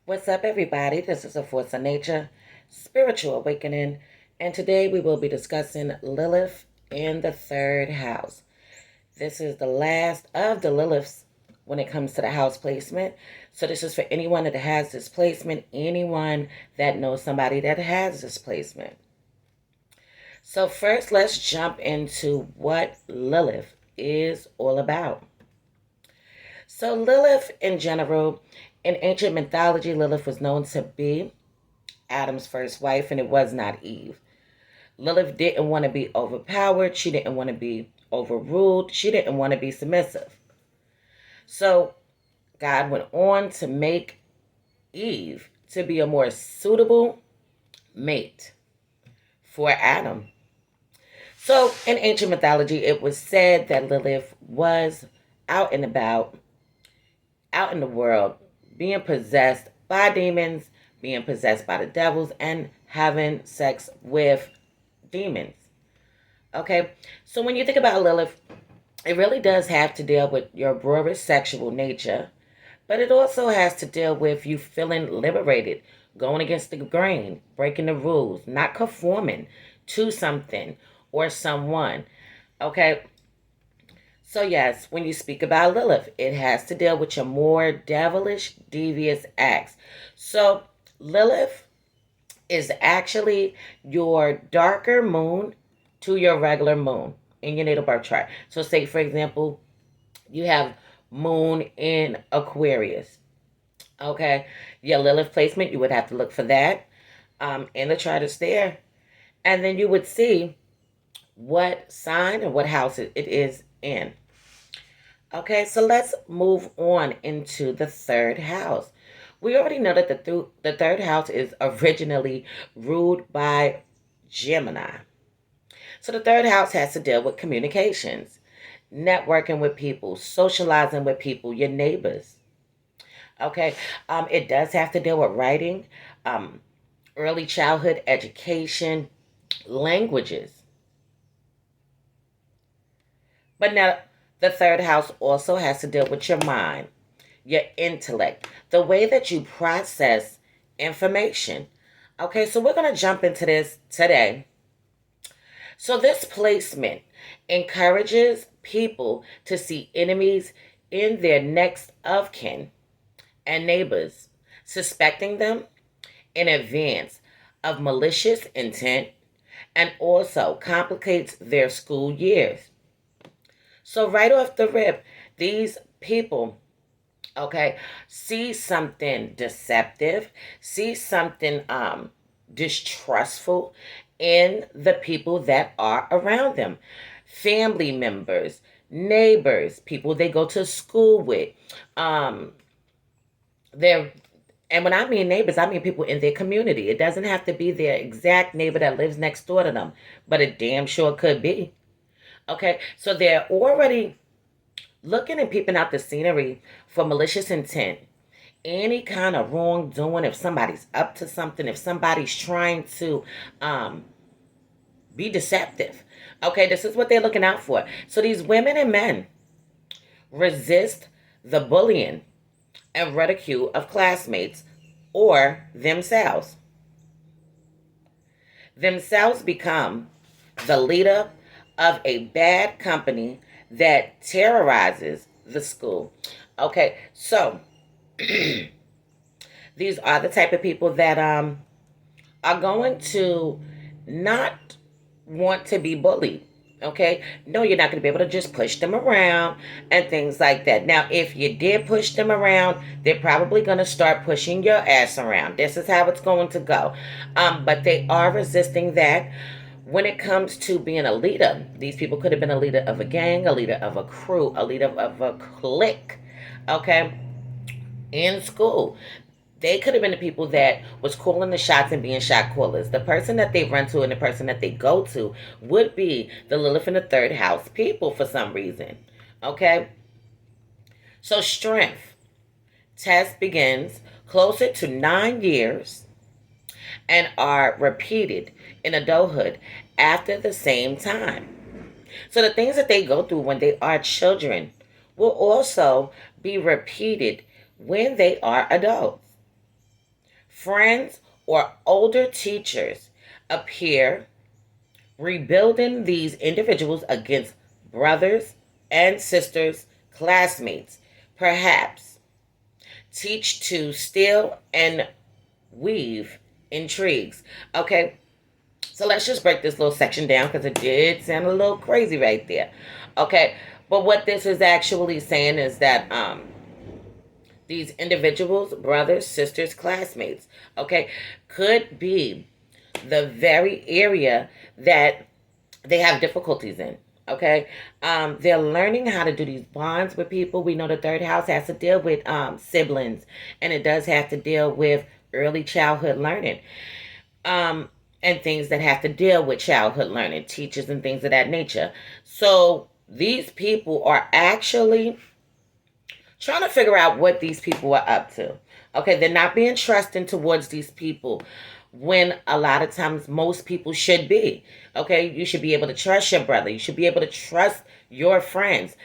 What's up, everybody? This is a Force of Nature Spiritual Awakening, and today we will be discussing Lilith in the third house. This is the last of the Liliths when it comes to the house placement. So this is for anyone that has this placement, anyone that knows somebody that has this placement. So first, let's jump into what Lilith is all about. So Lilith, in general, in ancient mythology, Lilith was known to be Adam's first wife, and it was not Eve. Lilith didn't want to be overpowered. She didn't want to be overruled. She didn't want to be submissive. So God went on to make Eve to be a more suitable mate for Adam. So in ancient mythology, it was said that Lilith was out and about, out in the world, being possessed by demons, being possessed by the devils, and having sex with demons. Okay, so when you think about Lilith, it really does have to deal with your broader sexual nature, but it also has to deal with you feeling liberated, going against the grain, breaking the rules, not conforming to something or someone. Okay, so yes, when you speak about Lilith, it has to deal with your more devilish, devious acts. So Lilith is actually your darker moon to your regular moon in your natal birth chart. So say, for example, you have moon in Aquarius. Okay, your Lilith placement, you would have to look for that in the chart is there. And then you would see what sign and what house it is in. Okay, so let's move on into the third house. We already know that the third house is originally ruled by Gemini. So the third house has to deal with communications, networking with people, socializing with people, your neighbors. Okay, it does have to deal with writing, early childhood education, languages. But now the third house also has to deal with your mind, your intellect, the way that you process information. Okay, so we're going to jump into this today. So this placement encourages people to see enemies in their next of kin and neighbors, suspecting them in advance of malicious intent, and also complicates their school years. So right off the rip, these people, okay, see something deceptive, see something distrustful in the people that are around them. Family members, neighbors, people they go to school with. They're and when I mean neighbors, I mean people in their community. It doesn't have to be their exact neighbor that lives next door to them, but it damn sure could be. Okay, so they're already looking and peeping out the scenery for malicious intent, any kind of wrongdoing. If somebody's up to something, if somebody's trying to be deceptive, okay, this is what they're looking out for. So these women and men resist the bullying and ridicule of classmates or themselves. Themselves become the leader of a bad company that terrorizes the school. Okay, so these are the type of people that are going to not want to be bullied. Okay, no, you're not going to be able to just push them around and things like that. Now, if you did push them around, they're probably going to start pushing your ass around. This is how it's going to go. But they are resisting that. When it comes to being a leader, these people could have been a leader of a gang, a leader of a crew, a leader of a clique, okay, in school. They could have been the people that was calling the shots and being shot callers. The person that they run to and the person that they go to would be the Lilith in the third house people for some reason, okay? So strength test begins closer to 9 years and are repeated in adulthood after the same time. So the things that they go through when they are children will also be repeated when they are adults. Friends or older teachers appear rebuilding these individuals against brothers and sisters, classmates, perhaps teach to steal and weave intrigues. Okay, so let's just break this little section down because it did sound a little crazy right there. Okay, but what this is actually saying is that these individuals, brothers, sisters, classmates, okay, could be the very area that they have difficulties in. Okay, they're learning how to do these bonds with people. We know the third house has to deal with siblings, and it does have to deal with early childhood learning, and things that have to deal with childhood learning, teachers and things of that nature. So these people are actually trying to figure out what these people are up to. Okay, they're not being trusting towards these people when a lot of times most people should be. Okay, you should be able to trust your brother. You should be able to trust your friends.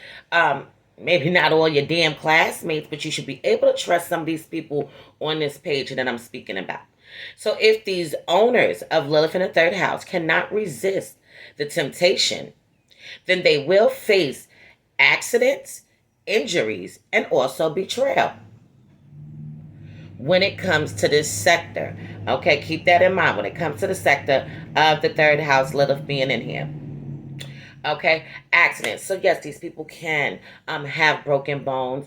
Maybe not all your damn classmates, but you should be able to trust some of these people on this page that I'm speaking about. So if these owners of Lilith in the third house cannot resist the temptation, then they will face accidents, injuries, and also betrayal when it comes to this sector. Okay, keep that in mind when it comes to the sector of the third house, Lilith being in here. Okay, accidents. So yes, these people can have broken bones,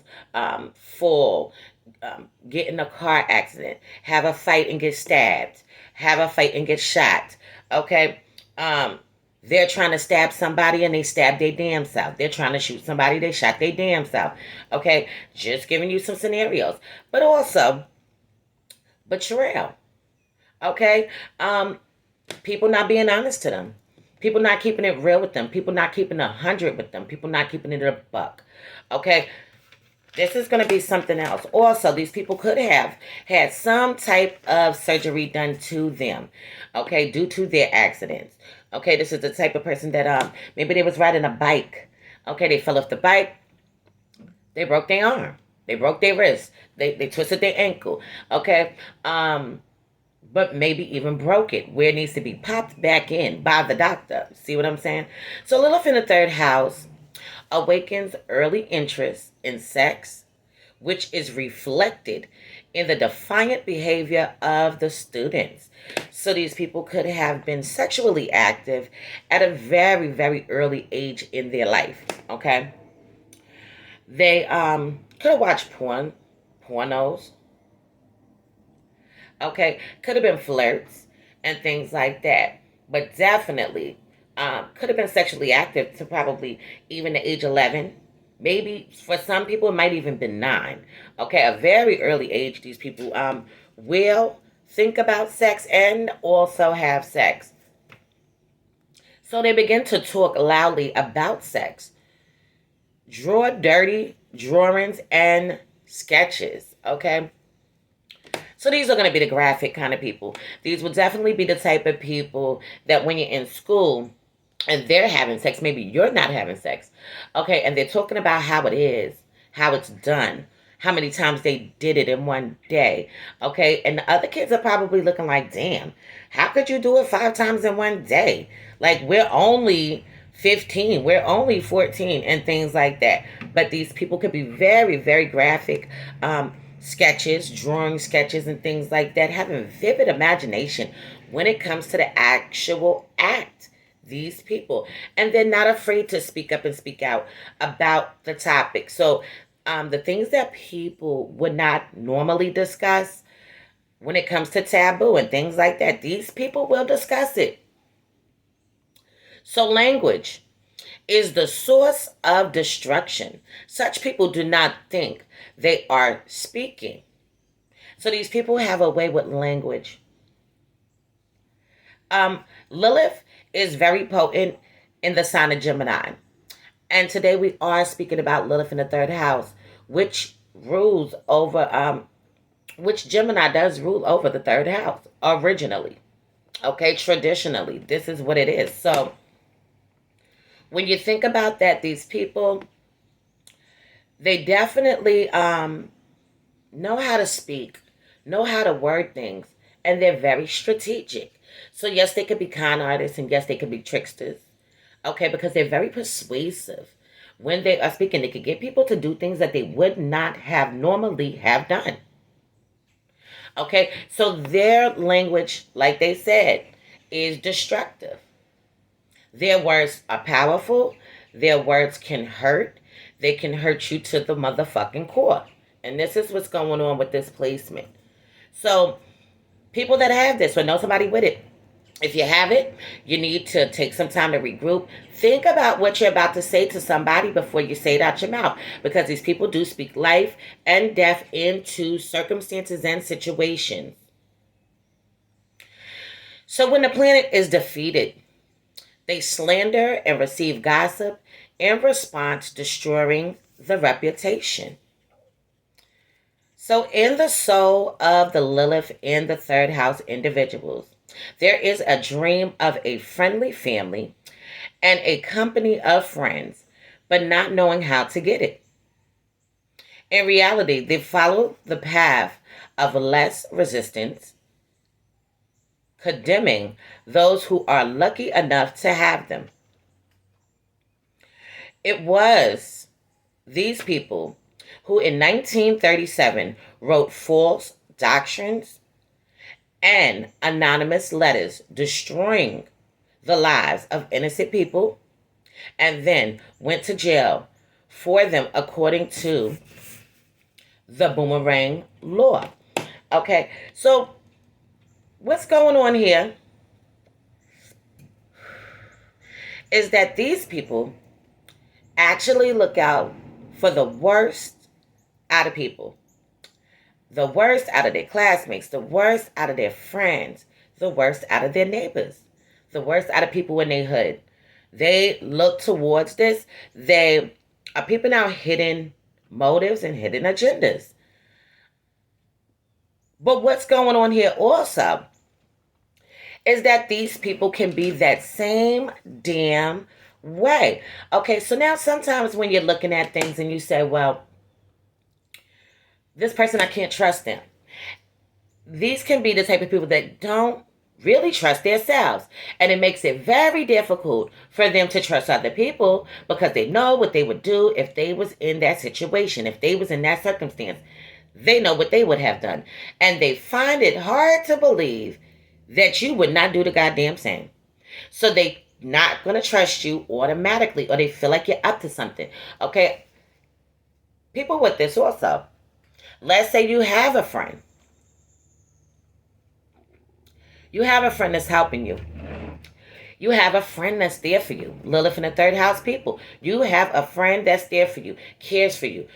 fall, get in a car accident, have a fight and get stabbed, have a fight and get shot. Okay, they're trying to stab somebody and they stab their damn self. They're trying to shoot somebody, they shot their damn self. Okay, just giving you some scenarios, but also betrayal. Okay, people not being honest to them. People not keeping it real with them. People not keeping 100 with them. People not keeping it a buck. Okay, this is going to be something else. Also, these people could have had some type of surgery done to them, okay, due to their accidents. Okay, this is the type of person that maybe they was riding a bike. Okay, they fell off the bike. They broke their arm. They broke their wrist. They twisted their ankle. Okay, but maybe even broke it, where it needs to be popped back in by the doctor. See what I'm saying? So Lilith in the third house awakens early interest in sex, which is reflected in the defiant behavior of the students. So these people could have been sexually active at a very, very early age in their life. Okay, they could have watched pornos. Okay, could have been flirts and things like that, but definitely could have been sexually active to probably even the age 11. Maybe for some people it might even been 9. Okay, a very early age, these people will think about sex and also have sex. So they begin to talk loudly about sex, draw dirty drawings and sketches. Okay, so these are going to be the graphic kind of people. These will definitely be the type of people that when you're in school and they're having sex, maybe you're not having sex, okay, and they're talking about how it is, how it's done, how many times they did it in one day, okay, and the other kids are probably looking like, damn, how could you do it 5 times in one day? Like, we're only 15, we're only 14, and things like that. But these people could be very, very graphic, sketches, drawing sketches and things like that, having vivid imagination when it comes to the actual act. These people, and they're not afraid to speak up and speak out about the topic. So the things that people would not normally discuss when it comes to taboo and things like that, these people will discuss it. So language is the source of destruction. Such people do not think they are speaking. So these people have a way with language. Lilith is very potent in the sign of Gemini. And today we are speaking about Lilith in the third house, which rules over, which Gemini does rule over the third house originally. Okay, traditionally, this is what it is. So when you think about that, these people, they definitely know how to speak know how to word things, and they're very strategic. So yes, they could be con artists, and yes, they could be tricksters. Okay, because they're very persuasive. When they are speaking, they could get people to do things that they would not have normally have done. Okay, so their language, like they said, is destructive. Their words are powerful. Their words can hurt. They can hurt you to the motherfucking core. And this is what's going on with this placement. So, people that have this or know somebody with it, if you have it, you need to take some time to regroup. Think about what you're about to say to somebody before you say it out your mouth. Because these people do speak life and death into circumstances and situations. So when the planet is defeated, they slander and receive gossip in response, destroying the reputation. So in the soul of the Lilith in the third house individuals, there is a dream of a friendly family and a company of friends, but not knowing how to get it. In reality, they follow the path of less resistance, condemning those who are lucky enough to have them. It was these people who in 1937 wrote false doctrines and anonymous letters destroying the lives of innocent people and then went to jail for them according to the boomerang law. Okay, so what's going on here is that these people actually look out for the worst out of people. The worst out of their classmates, the worst out of their friends, the worst out of their neighbors, the worst out of people in their hood. They look towards this. They are peeping out hidden motives and hidden agendas. But what's going on here also is that these people can be that same damn way. Okay, so now sometimes when you're looking at things and you say, well, this person, I can't trust them. These can be the type of people that don't really trust themselves. And it makes it very difficult for them to trust other people because they know what they would do if they was in that situation, if they was in that circumstance. They know what they would have done. And they find it hard to believe that you would not do the goddamn same. So they not going to trust you automatically, or they feel like you're up to something. Okay? People with this also. Let's say you have a friend. You have a friend that's helping you. You have a friend that's there for you. Lilith in the third house people. You have a friend that's there for you, cares for you,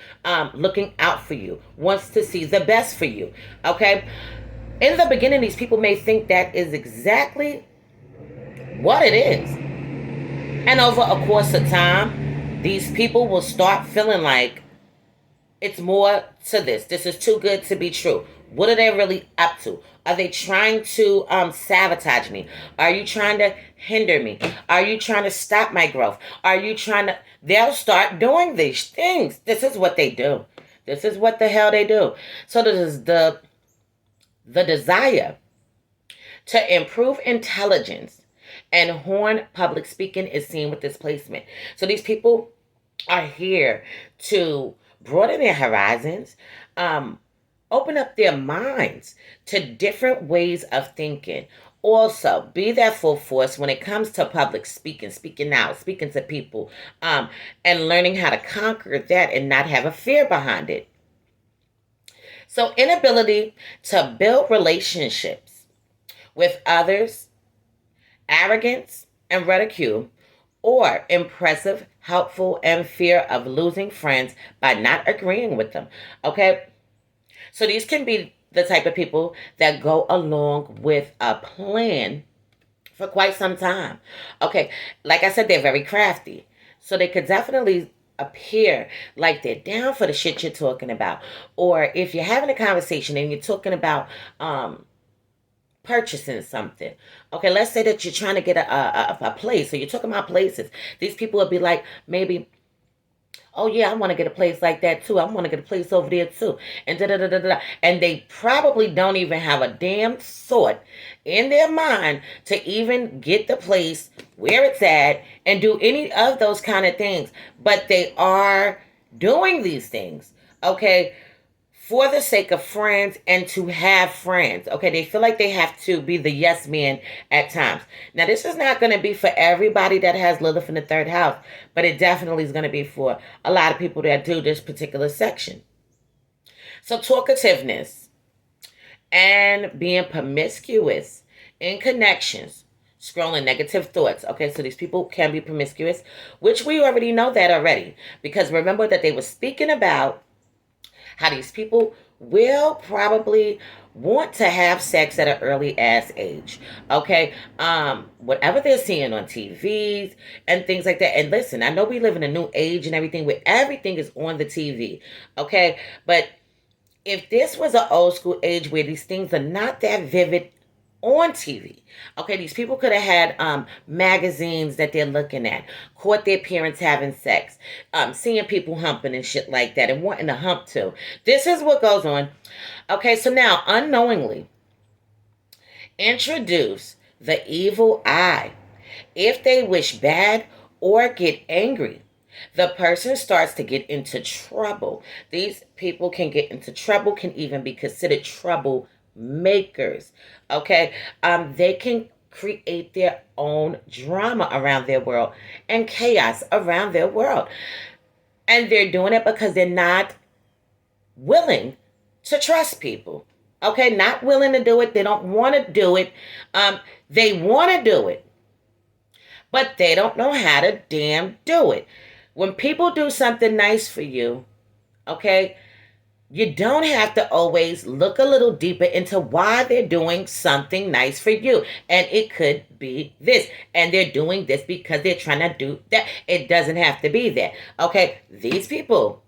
looking out for you, wants to see the best for you. Okay? In the beginning, these people may think that is exactly what it is. And over a course of time, these people will start feeling like it's more to this. This is too good to be true. What are they really up to? Are they trying to sabotage me? Are you trying to hinder me? Are you trying to stop my growth? Are you trying to... They'll start doing these things. This is what they do. This is what the hell they do. So this is the desire to improve intelligence and hone public speaking is seen with this placement. So these people are here to broaden their horizons, open up their minds to different ways of thinking. Also, be that full force when it comes to public speaking, speaking out, speaking to people, and learning how to conquer that and not have a fear behind it. So, inability to build relationships with others, arrogance and ridicule, or impressive, helpful, and fear of losing friends by not agreeing with them. Okay? So these can be the type of people that go along with a plan for quite some time. Okay, like I said, they're very crafty. So they could definitely appear like they're down for the shit you're talking about. Or if you're having a conversation and you're talking about purchasing something. Okay, let's say that you're trying to get a place. So you're talking about places. These people will be like, maybe, Oh yeah, I want to get a place like that too. I want to get a place over there too. And da da da da da. And they probably don't even have a damn thought in their mind to even get the place where it's at and do any of those kind of things. But they are doing these things. Okay, for the sake of friends and to have friends. Okay, they feel like they have to be the yes man at times. Now, this is not going to be for everybody that has Lilith in the third house, but it definitely is going to be for a lot of people that do this particular section. So, talkativeness and being promiscuous in connections, scrolling negative thoughts. Okay, so these people can be promiscuous, which we already know that already, because remember that they were speaking about how these people will probably want to have sex at an early ass age. Okay. Whatever they're seeing on TVs and things like that. And listen, I know we live in a new age and everything where everything is on the TV. Okay. But if this was an old school age where these things are not that vivid on TV. Okay, these people could have had magazines that they're looking at, caught their parents having sex, seeing people humping and shit like that and wanting to hump too. This is what goes on. Okay, so now unknowingly introduce the evil eye. If they wish bad or get angry, the person starts to get into trouble. These people can get into trouble, can even be considered trouble makers. Okay, they can create their own drama around their world and chaos around their world, and they're doing it because they're not willing to trust people. Okay, not willing to do it. They don't want to do it. They want to do it, but they don't know how to damn do it. When people do something nice for you, okay, you don't have to always look a little deeper into why they're doing something nice for you. And it could be this. And they're doing this because they're trying to do that. It doesn't have to be that. Okay, these people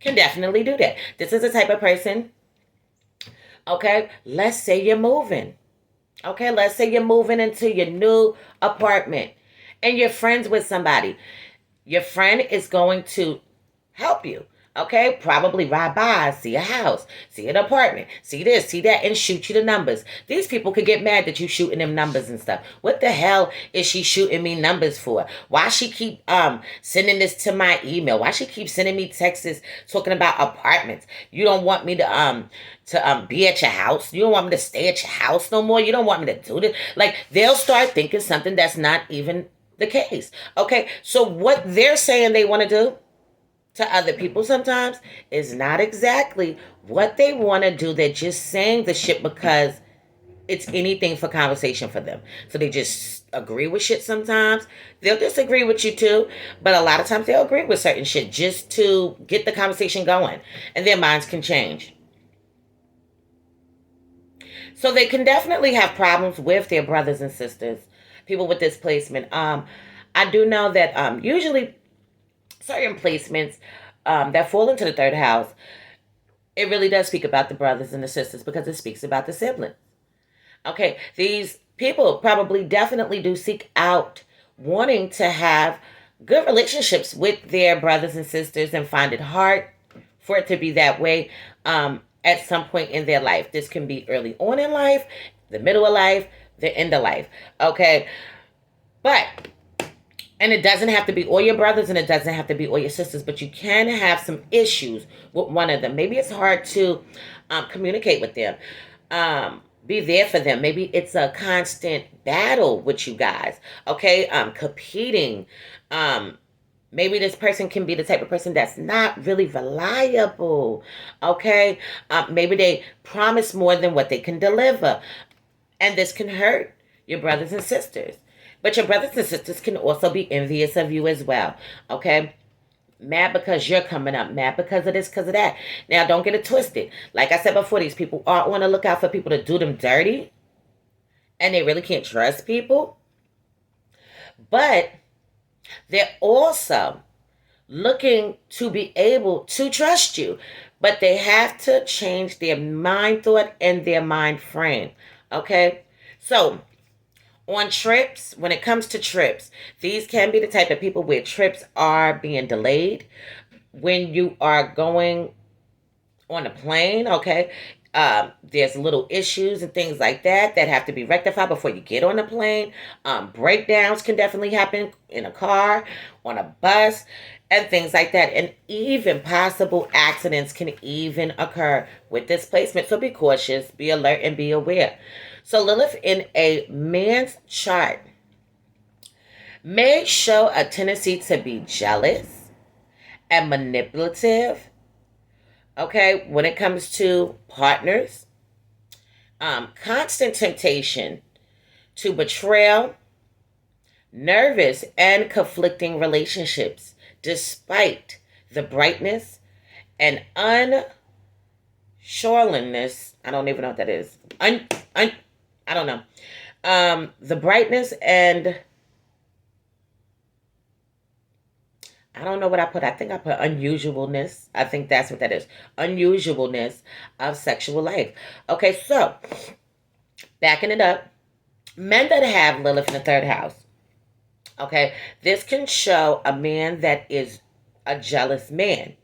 can definitely do that. This is the type of person, okay, let's say you're moving. Okay, let's say you're moving into your new apartment and you're friends with somebody. Your friend is going to help you. Okay, probably ride by, see a house, see an apartment, see this, see that, and shoot you the numbers. These people could get mad that you shooting them numbers and stuff. What the hell is she shooting me numbers for? Why she keep sending this to my email? Why she keep sending me texts talking about apartments? You don't want me to be at your house? You don't want me to stay at your house no more? You don't want me to do this? Like, they'll start thinking something that's not even the case. Okay, so what they're saying they want to do to other people sometimes is not exactly what they want to do. They're just saying the shit because it's anything for conversation for them. So they just agree with shit sometimes. They'll disagree with you too, but a lot of times they'll agree with certain shit just to get the conversation going, and their minds can change. So they can definitely have problems with their brothers and sisters, people with displacement. I do know that usually certain placements that fall into the third house, it really does speak about the brothers and the sisters because it speaks about the siblings. Okay, these people probably definitely do seek out wanting to have good relationships with their brothers and sisters and find it hard for it to be that way at some point in their life. This can be early on in life, the middle of life, the end of life. Okay, but and it doesn't have to be all your brothers and it doesn't have to be all your sisters, but you can have some issues with one of them. Maybe it's hard to communicate with them, be there for them. Maybe it's a constant battle with you guys, okay? Competing. Maybe this person can be the type of person that's not really reliable, okay? Maybe they promise more than what they can deliver, and this can hurt your brothers and sisters. But your brothers and sisters can also be envious of you as well. Okay? Mad because you're coming up. Mad because of this, because of that. Now, don't get it twisted. Like I said before, these people are on the lookout for people to do them dirty. And they really can't trust people. But they're also looking to be able to trust you. But they have to change their mind thought and their mind frame. Okay? So, on trips, when it comes to trips, these can be the type of people where trips are being delayed. when you are going on a plane, okay, there's little issues and things like that that have to be rectified before you get on the plane. Breakdowns can definitely happen in a car, on a bus, and things like that. And even possible accidents can even occur with this placement. So be cautious, be alert, and be aware. So Lilith in a man's chart may show a tendency to be jealous and manipulative. Okay, when it comes to partners, constant temptation to betrayal, nervous and conflicting relationships, despite the brightness and unshoreliness. I don't even know what that is. I don't know. The brightness and I don't know what I put. I think I put unusualness. I think that's what that is. Unusualness of sexual life. Okay, so backing it up, men that have Lilith in the third house. Okay, this can show a man that is a jealous man.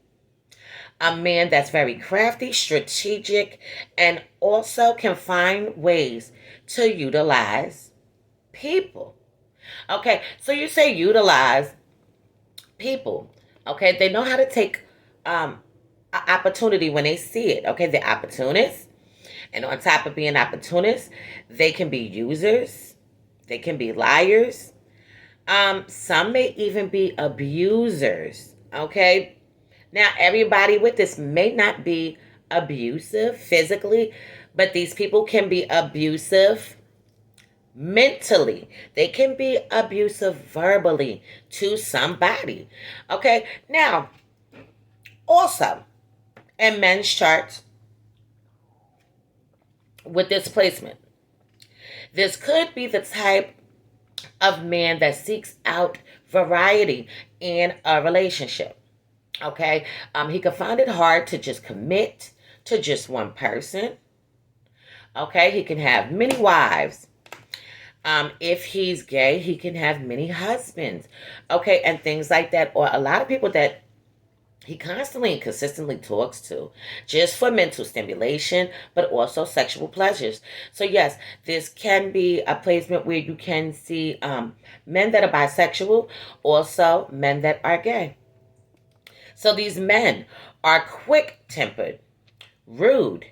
A man that's very crafty, strategic, and also can find ways to utilize people. Okay, so you say utilize people. Okay, they know how to take an opportunity when they see it. Okay, they're opportunists. And on top of being opportunists, they can be users. They can be liars. Some may even be abusers. Okay, now everybody with this may not be abusive physically, but these people can be abusive mentally. They can be abusive verbally to somebody. Okay, now also in men's charts with this placement, this could be the type of man that seeks out variety in a relationship. Okay, he could find it hard to just commit to just one person. Okay, he can have many wives. If he's gay, he can have many husbands. Okay, and things like that. Or a lot of people that he constantly and consistently talks to just for mental stimulation, but also sexual pleasures. So yes, this can be a placement where you can see men that are bisexual, also men that are gay. So these men are quick-tempered, rude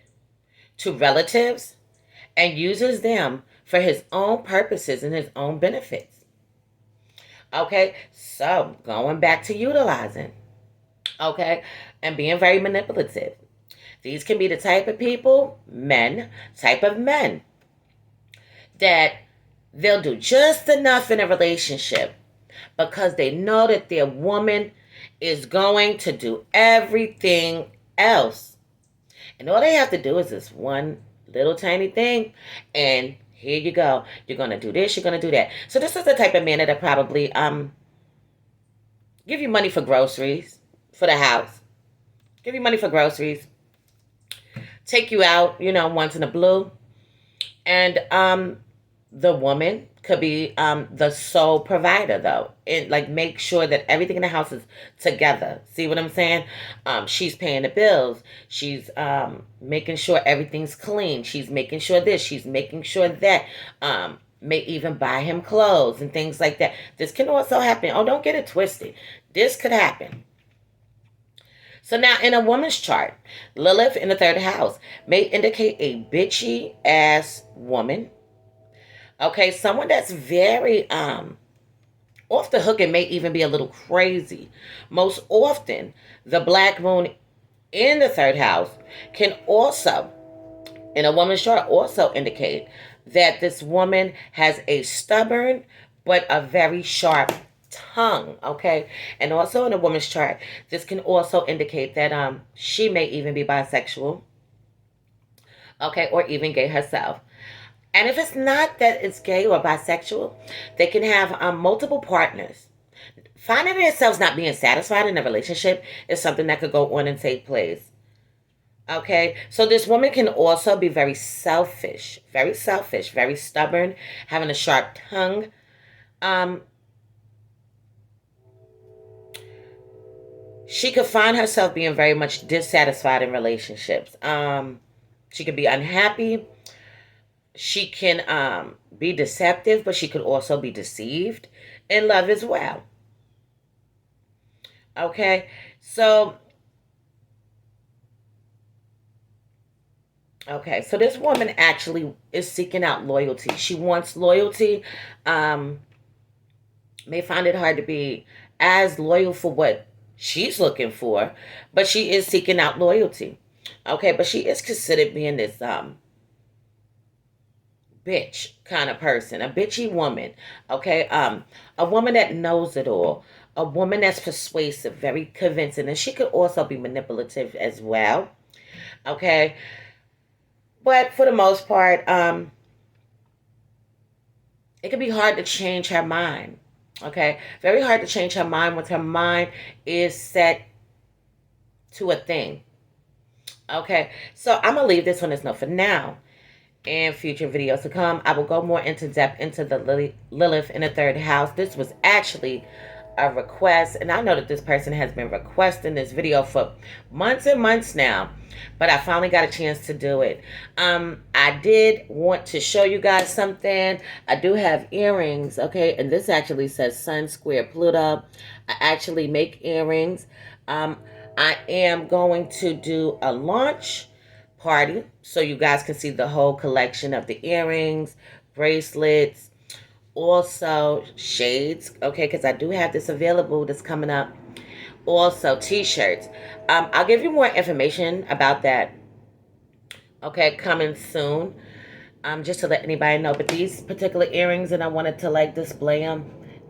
to relatives, and uses them for his own purposes and his own benefits. Okay, so going back to utilizing, okay, and being very manipulative. These can be the type of people, type of men, that they'll do just enough in a relationship because they know that their woman is going to do everything else. And all they have to do is this one little tiny thing, and here you go. You're going to do this, you're going to do that. So this is the type of man that probably give you money for groceries, for the house. Give you money for groceries. Take you out, once in a blue. And the woman could be the sole provider, though. And like make sure that everything in the house is together. See what I'm saying? She's paying the bills. She's making sure everything's clean. She's making sure this. She's making sure that. May even buy him clothes and things like that. This can also happen. Oh, don't get it twisted. This could happen. So now in a woman's chart, Lilith in the third house may indicate a bitchy ass woman. Okay, someone that's very off the hook and may even be a little crazy. Most often, the black moon in the third house can also, in a woman's chart, also indicate that this woman has a stubborn but a very sharp tongue, okay? And also in a woman's chart, this can also indicate that she may even be bisexual, okay, or even gay herself. And if it's not that it's gay or bisexual, they can have multiple partners. Finding themselves not being satisfied in a relationship is something that could go on and take place. Okay, so this woman can also be very selfish, very stubborn, having a sharp tongue. She could find herself being very much dissatisfied in relationships. She could be unhappy. She can be deceptive, but she could also be deceived in love as well. Okay, so so this woman actually is seeking out loyalty. She wants loyalty. Um, may find it hard to be as loyal for what she's looking for, but she is seeking out loyalty. Okay, but she is considered being this bitch kind of person, a bitchy woman. Okay, a woman that knows it all, a woman that's persuasive, very convincing, and she could also be manipulative as well. Okay, but for the most part, it can be hard to change her mind. Okay, very hard to change her mind once her mind is set to a thing. Okay, so I'm gonna leave this on this note for now. In future videos to come, I will go more into depth into the Lilith in the third house. This was actually a request, and I know that this person has been requesting this video for months and months now, but I finally got a chance to do it. I did want to show you guys something. I do have earrings, okay, and this actually says Sun Square Pluto. I actually make earrings. I am going to do a launch party so you guys can see the whole collection of the earrings, bracelets, also shades, okay, because I do have this available that's coming up. Also t-shirts. I'll give you more information about that, okay, coming soon, just to let anybody know. But these particular earrings, and I wanted to like display them,